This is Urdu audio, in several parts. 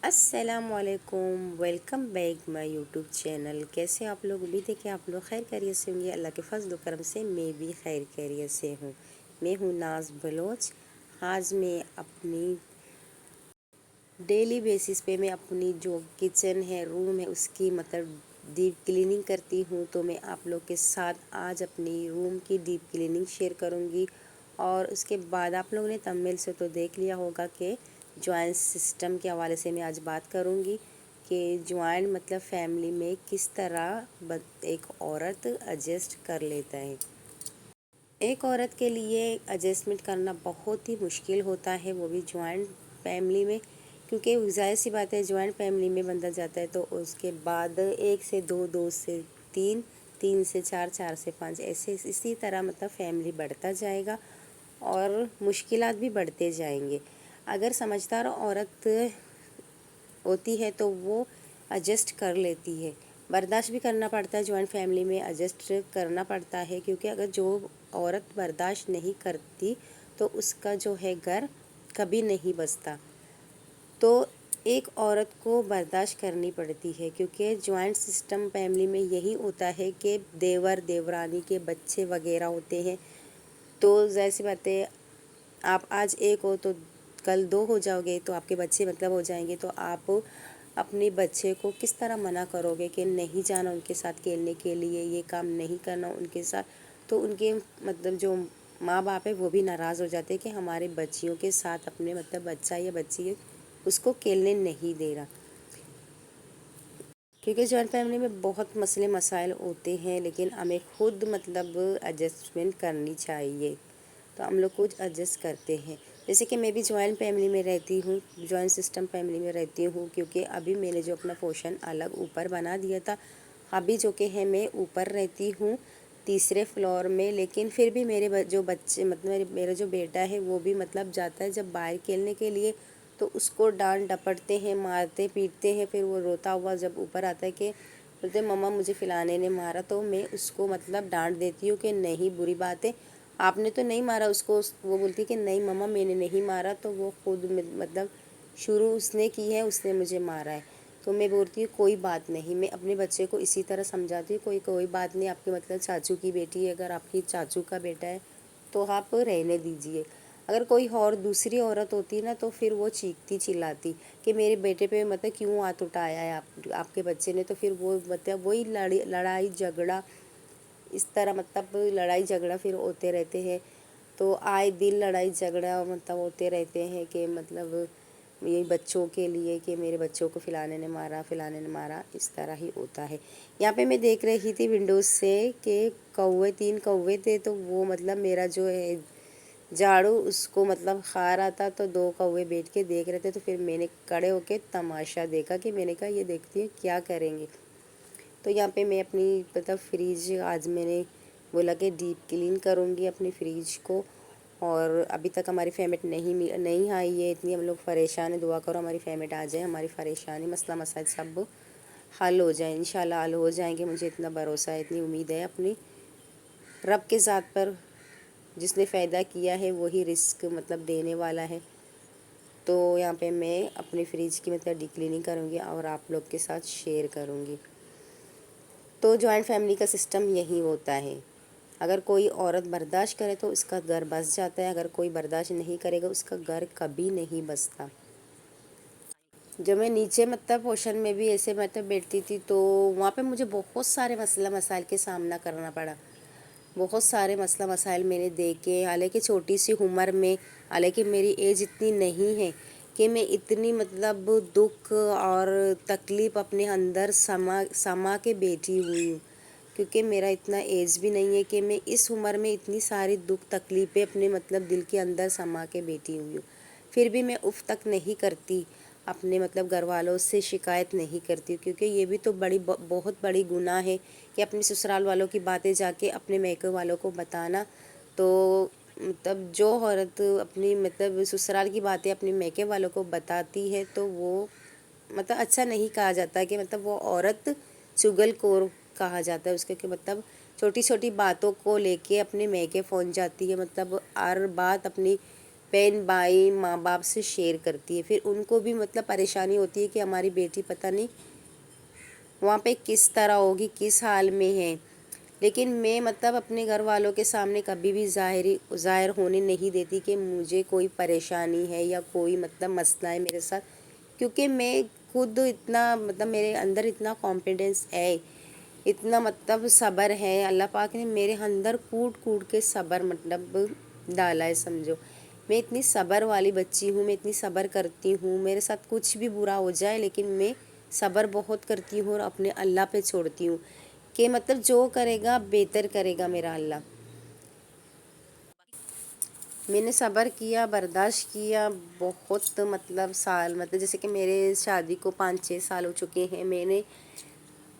السلام علیکم، welcome back my YouTube channel. کیسے آپ لوگ؟ امید ہے کہ آپ لوگ خیر خیریت سے ہوں گے۔ اللہ کے فضل و کرم سے میں بھی خیر خیریت سے ہوں۔ میں ہوں ناز بلوچ۔ آج میں اپنی ڈیلی بیسس پہ میں اپنی جو کچن ہے، روم ہے، اس کی ڈیپ کلیننگ کرتی ہوں۔ تو میں آپ لوگ کے ساتھ آج اپنی روم کی ڈیپ کلیننگ شیئر کروں گی، اور اس کے بعد آپ لوگوں نے تھمبنیل سے تو دیکھ لیا ہوگا کہ جوائنٹ سسٹم کے حوالے سے میں آج بات کروں گی کہ جوائنٹ فیملی میں کس طرح ایک عورت ایڈجسٹ کر لیتا ہے۔ ایک عورت کے لیے ایڈجسٹمنٹ کرنا بہت ہی مشکل ہوتا ہے، وہ بھی جوائنٹ فیملی میں، کیونکہ ظاہر سی بات ہے جوائنٹ فیملی میں بندہ جاتا ہے تو اس کے بعد 1 سے 2، 2 سے 3، 3 سے 4، 4 سے 5، ایسے اسی طرح فیملی بڑھتا جائے گا اور مشکلات بھی بڑھتے جائیں گے۔ اگر سمجھدار عورت ہوتی ہے تو وہ ایڈجسٹ کر لیتی ہے، برداشت بھی کرنا پڑتا ہے، جوائنٹ فیملی میں ایڈجسٹ کرنا پڑتا ہے، کیونکہ اگر جو عورت برداشت نہیں کرتی تو اس کا جو ہے گھر کبھی نہیں بستا۔ تو ایک عورت کو برداشت کرنی پڑتی ہے، کیونکہ جوائنٹ سسٹم فیملی میں یہی ہوتا ہے کہ دیور دیورانی کے بچے وغیرہ ہوتے ہیں، تو ظاہر سی بات ہے آپ آج ایک ہو تو کل 2 ہو جاؤ گے، تو آپ کے بچے ہو جائیں گے، تو آپ اپنے بچے کو کس طرح منع کرو گے کہ نہیں جانا ان کے ساتھ کھیلنے کے لیے، یہ کام نہیں کرنا ان کے ساتھ؟ تو ان کے جو ماں باپ ہے وہ بھی ناراض ہو جاتے ہیں کہ ہمارے بچیوں کے ساتھ اپنے بچہ یا بچی ہے اس کو کھیلنے نہیں دے رہا، کیونکہ جوائنٹ فیملی میں بہت مسئلے مسائل ہوتے ہیں، لیکن ہمیں خود ایڈجسٹمنٹ کرنی چاہیے، تو ہم لوگ کچھ ایڈجسٹ کرتے ہیں۔ جیسے کہ میں بھی جوائنٹ فیملی میں رہتی ہوں، جوائنٹ سسٹم فیملی میں رہتی ہوں، کیونکہ ابھی میں نے جو اپنا پورشن الگ اوپر بنا دیا تھا، ابھی جو کہ ہے میں اوپر رہتی ہوں 3 فلور میں، لیکن پھر بھی میرے جو بچے میرا جو بیٹا ہے وہ بھی جاتا ہے جب باہر کھیلنے کے لیے، تو اس کو ڈانٹ ڈپٹتے ہیں، مارتے پیٹتے ہیں، پھر وہ روتا ہوا جب اوپر آتا ہے کہ بولتے مما مجھے فلانے نے مارا، تو میں اس کو ڈانٹ دیتی ہوں کہ نہیں، بری بات ہے، آپ نے تو نہیں مارا اس کو۔ وہ بولتی کہ نہیں مما میں نے نہیں مارا، تو وہ خود شروع اس نے کی ہے، اس نے مجھے مارا ہے۔ تو میں بولتی ہوں کوئی بات نہیں، میں اپنے بچے کو اسی طرح سمجھاتی ہوں، کوئی بات نہیں، آپ کی چاچو کی بیٹی ہے، اگر آپ کی چاچو کا بیٹا ہے تو آپ رہنے دیجئے۔ اگر کوئی اور دوسری عورت ہوتی نا تو پھر وہ چیختی چلاتی کہ میرے بیٹے پہ کیوں ہاتھ اٹھایا ہے آپ کے بچے نے، تو پھر وہ وہی لڑائی جھگڑا، اس طرح لڑائی جھگڑا پھر ہوتے رہتے ہیں۔ تو آئے دن لڑائی جھگڑا ہوتے رہتے ہیں کہ یہ بچوں کے لیے کہ میرے بچوں کو فلانے نے مارا، اس طرح ہی ہوتا ہے۔ یہاں پہ میں دیکھ رہی تھی ونڈوز سے کہ 3 کوے تھے، تو وہ میرا جو ہے جھاڑو اس کو کھا رہا تھا، تو 2 کوے بیٹھ کے دیکھ رہے تھے، تو پھر میں نے کھڑے ہو کے تماشا دیکھا کہ میں نے کہا یہ دیکھتی ہیں کیا کریں گے۔ تو یہاں پہ میں اپنی فریج آج میں نے بولا کہ ڈیپ کلین کروں گی اپنی فریج کو، اور ابھی تک ہماری پیمنٹ نہیں آئی ہے، اتنی ہم لوگ پریشان ہیں، دعا کرو ہماری پیمنٹ آ جائے، ہماری پریشانی مسئلہ مسائل سب حل ہو جائیں، انشاءاللہ حل ہو جائیں گے، مجھے اتنا بھروسہ ہے، اتنی امید ہے اپنی رب کے ذات پر، جس نے پیدا کیا ہے وہی رزق دینے والا ہے۔ تو یہاں پہ میں اپنی فریج کی ڈیپ کلیننگ کروں گی اور آپ لوگ کے ساتھ شیئر کروں گی۔ تو جوائنٹ فیملی کا سسٹم یہی ہوتا ہے، اگر کوئی عورت برداشت کرے تو اس کا گھر بس جاتا ہے، اگر کوئی برداشت نہیں کرے گا اس کا گھر کبھی نہیں بستا۔ جب میں نیچے پوشن میں بھی ایسے بیٹھتی تھی تو وہاں پہ مجھے بہت سارے مسئلہ مسائل کے سامنا کرنا پڑا، بہت سارے مسئلہ مسائل میں نے دیکھے، حالانکہ چھوٹی سی عمر میں، حالانکہ میری ایج اتنی نہیں ہے کہ میں اتنی دکھ اور تکلیف اپنے اندر سما کے بیٹھی ہوئی ہوں، کیونکہ میرا اتنا ایج بھی نہیں ہے کہ میں اس عمر میں اتنی ساری دکھ تکلیفیں اپنے دل کے اندر سما کے بیٹھی ہوئی ہوں، پھر بھی میں اف تک نہیں کرتی، اپنے گھر والوں سے شکایت نہیں کرتی، کیونکہ یہ بھی تو بہت بڑی گناہ ہے کہ اپنے سسرال والوں کی باتیں جا کے اپنے میکے والوں کو بتانا۔ تو جو عورت اپنی سسرال کی باتیں اپنے میکے والوں کو بتاتی ہے تو وہ اچھا نہیں کہا جاتا کہ وہ عورت چغل خور کہا جاتا ہے اس کے، کہ چھوٹی چھوٹی باتوں کو لے کے اپنے میکے پہنچ جاتی ہے، ہر بات اپنی بہن بھائی ماں باپ سے شیئر کرتی ہے، پھر ان کو بھی مطلب پریشانی ہوتی ہے کہ ہماری بیٹی پتہ نہیں وہاں پہ کس طرح ہوگی، کس حال میں ہے۔ لیکن میں مطلب اپنے گھر والوں کے سامنے کبھی بھی ظاہر ہونے نہیں دیتی کہ مجھے کوئی پریشانی ہے یا کوئی مطلب مسئلہ ہے میرے ساتھ، کیونکہ میں خود اتنا مطلب میرے اندر اتنا کانفیڈنس ہے، اتنا مطلب صبر ہے، اللہ پاک نے میرے اندر کوٹ کوٹ کے صبر مطلب ڈالا ہے سمجھو۔ میں اتنی صبر والی بچی ہوں، میں اتنی صبر کرتی ہوں، میرے ساتھ کچھ بھی برا ہو جائے لیکن میں صبر بہت کرتی ہوں اور اپنے اللہ پہ چھوڑتی ہوں کہ مطلب جو کرے گا بہتر کرے گا میرا اللہ۔ میں نے صبر کیا، برداشت کیا بہت مطلب سال، مطلب جیسے کہ میرے شادی کو 5-6 سال ہو چکے ہیں، میں نے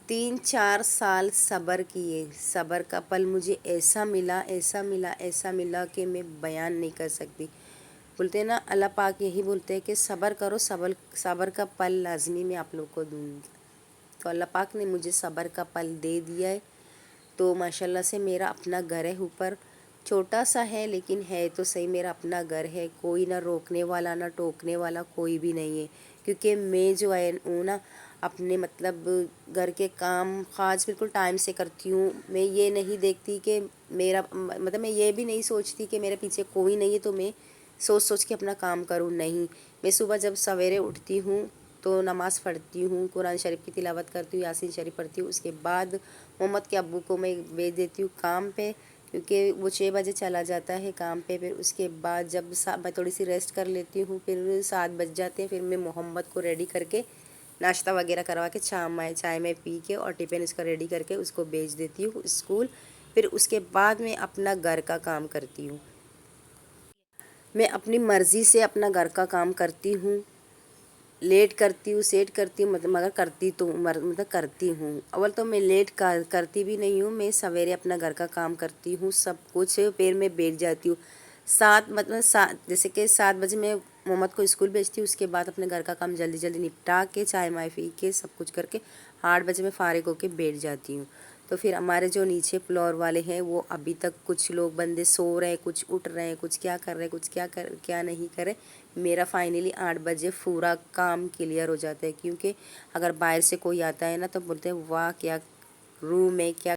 3-4 سال صبر کیے۔ صبر کا پھل مجھے ایسا ملا، ایسا ملا، ایسا ملا کہ میں بیان نہیں کر سکتی۔ بولتے ہیں نا اللہ پاک یہی بولتے ہیں کہ صبر کرو، صبر کا پھل لازمی میں آپ لوگ کو دوں گی۔ تو اللہ پاک نے مجھے صبر کا پھل دے دیا ہے۔ تو ماشاءاللہ سے میرا اپنا گھر ہے اوپر، چھوٹا سا ہے لیکن ہے تو صحیح، میرا اپنا گھر ہے، کوئی نہ روکنے والا نہ ٹوکنے والا کوئی بھی نہیں ہے، کیونکہ میں جو ہے نا اپنے مطلب گھر کے کام کاج بالکل ٹائم سے کرتی ہوں۔ میں یہ نہیں دیکھتی کہ میرا مطلب میں یہ بھی نہیں سوچتی کہ میرے پیچھے کوئی نہیں ہے تو میں سوچ کے اپنا کام کروں، نہیں۔ میں صبح جب سویرے اٹھتی ہوں تو نماز پڑھتی ہوں، قرآن شریف کی تلاوت کرتی ہوں، یاسین شریف پڑھتی ہوں، اس کے بعد محمد کے ابو کو میں بھیج دیتی ہوں کام پہ، کیونکہ وہ 6 بجے چلا جاتا ہے کام پہ۔ پھر اس کے بعد جب میں تھوڑی سی ریسٹ کر لیتی ہوں، پھر 7 بج جاتے ہیں، پھر میں محمد کو ریڈی کر کے ناشتہ وغیرہ کروا کے چائے میں پی کے اور ٹفن اس کا ریڈی کر کے اس کو بھیج دیتی ہوں اسکول۔ پھر اس کے بعد میں اپنا گھر کا کام کرتی ہوں۔ میں اپنی مرضی سے اپنا گھر کا کام کرتی ہوں، لیٹ کرتی ہوں، سیٹ کرتی ہوں، مگر کرتی تو مطلب کرتی ہوں۔ اول تو میں لیٹ کرتی بھی نہیں ہوں، میں سویرے اپنا گھر کا کام کرتی ہوں سب کچھ، پھر میں بیٹھ جاتی ہوں 7 جیسے کہ 7 بجے میں محمد کو اسکول بھیجتی ہوں، اس کے بعد اپنے گھر کا کام جلدی جلدی نپٹا کے چائے مائے پی کے سب کچھ کر کے 8 بجے میں فارغ ہو کے بیٹھ جاتی ہوں۔ تو پھر ہمارے جو نیچے فلور والے ہیں وہ ابھی تک کچھ لوگ بندے سو رہے ہیں، کچھ اٹھ رہے ہیں، کچھ کیا کر رہے ہیں، کچھ کیا نہیں کر رہے۔ میرا فائنلی 8 بجے پورا کام کلیئر ہو جاتا ہے، کیونکہ اگر باہر سے کوئی آتا ہے نا تو بولتے ہیں واہ کیا روم ہے، کیا